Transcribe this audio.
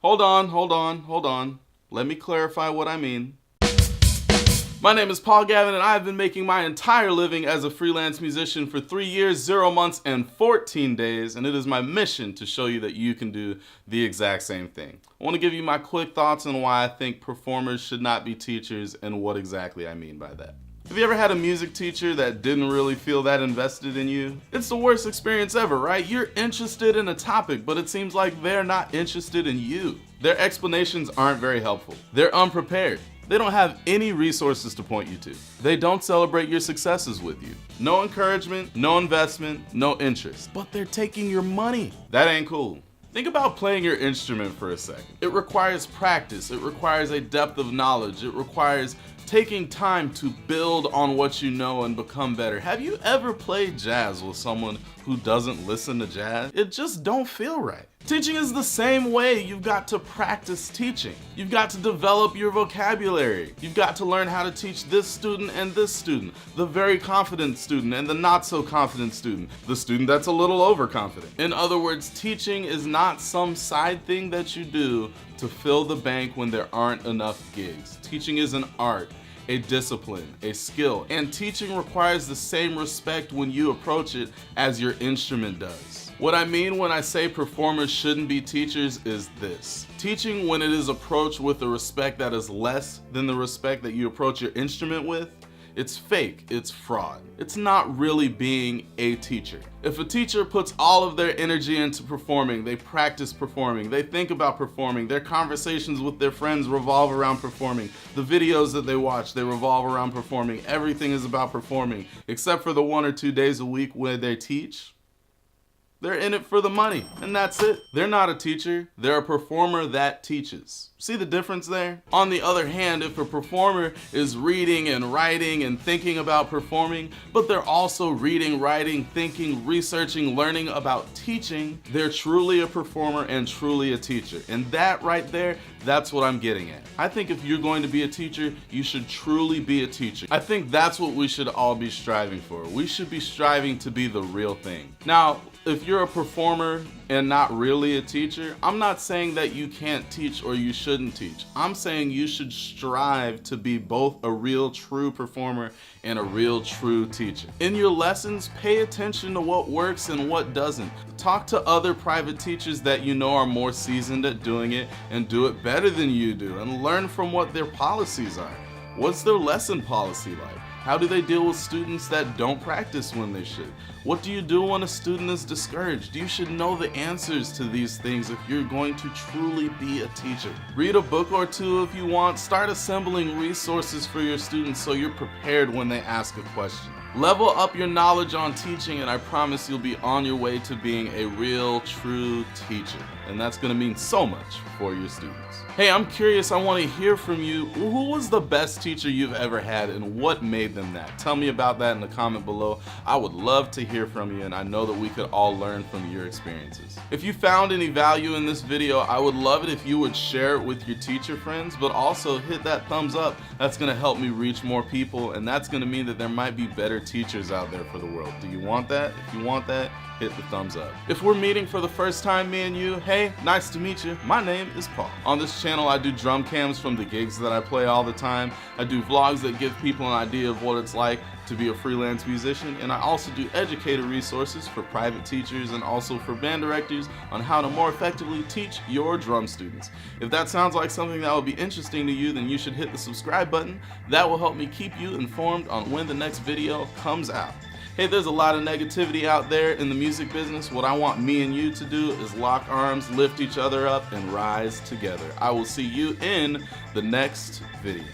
Hold on. Let me clarify what I mean. My name is Paul Gavin, and I've been making my entire living as a freelance musician for 3 years, 0 months, and 14 days, and it is my mission to show you that you can do the exact same thing. I want to give you my quick thoughts on why I think performers should not be teachers and what exactly I mean by that. Have you ever had a music teacher that didn't really feel that invested in you? It's the worst experience ever, right? You're interested in a topic, but it seems like they're not interested in you. Their explanations aren't very helpful. They're unprepared. They don't have any resources to point you to. They don't celebrate your successes with you. No encouragement, no investment, no interest. But they're taking your money. That ain't cool. Think about playing your instrument for a second. It requires practice. It requires a depth of knowledge. It requires taking time to build on what you know and become better. Have you ever played jazz with someone who doesn't listen to jazz? It just don't feel right. Teaching is the same way. You've got to practice teaching. You've got to develop your vocabulary. You've got to learn how to teach this student and this student, the very confident student and the not so confident student, the student that's a little overconfident. In other words, teaching is not some side thing that you do to fill the bank when there aren't enough gigs. Teaching is an art, a discipline, a skill, and teaching requires the same respect when you approach it as your instrument does. What I mean when I say performers shouldn't be teachers is this. Teaching, when it is approached with a respect that is less than the respect that you approach your instrument with, it's fake, it's fraud. It's not really being a teacher. If a teacher puts all of their energy into performing, they practice performing, they think about performing, their conversations with their friends revolve around performing, the videos that they watch, they revolve around performing, everything is about performing, except for the 1 or 2 days a week where they teach. They're in it for the money, and that's it. They're not a teacher, they're a performer that teaches. See the difference there? On the other hand, if a performer is reading and writing and thinking about performing, but they're also reading, writing, thinking, researching, learning about teaching, they're truly a performer and truly a teacher. And that right there, that's what I'm getting at. I think if you're going to be a teacher, you should truly be a teacher. I think that's what we should all be striving for. We should be striving to be the real thing. Now, if you're a performer and not really a teacher, I'm not saying that you can't teach or you shouldn't teach. I'm saying you should strive to be both a real true performer and a real true teacher. In your lessons, pay attention to what works and what doesn't. Talk to other private teachers that you know are more seasoned at doing it and do it better than you do, and learn from what their policies are. What's their lesson policy like? How do they deal with students that don't practice when they should? What do you do when a student is discouraged? You should know the answers to these things if you're going to truly be a teacher. Read a book or two if you want. Start assembling resources for your students so you're prepared when they ask a question. Level up your knowledge on teaching, and I promise you'll be on your way to being a real, true teacher. And that's going to mean so much for your students. Hey, I'm curious, I want to hear from you. Who was the best teacher you've ever had, and what made them that? Tell me about that in the comment below. I would love to hear from you, and I know that we could all learn from your experiences. If you found any value in this video, I would love it if you would share it with your teacher friends, but also hit that thumbs up. That's going to help me reach more people, and that's going to mean that there might be better teachers out there for the world. Do you want that? If you want that, hit the thumbs up. If we're meeting for the first time, me and you, hey, nice to meet you. My name is Paul. On this channel, I do drum cams from the gigs that I play all the time. I do vlogs that give people an idea of what it's like to be a freelance musician, and I also do educator resources for private teachers and also for band directors on how to more effectively teach your drum students. If that sounds like something that would be interesting to you, then you should hit the subscribe button. That will help me keep you informed on when the next video comes out. Hey, there's a lot of negativity out there in the music business. What I want me and you to do is lock arms, lift each other up, and rise together. I will see you in the next video.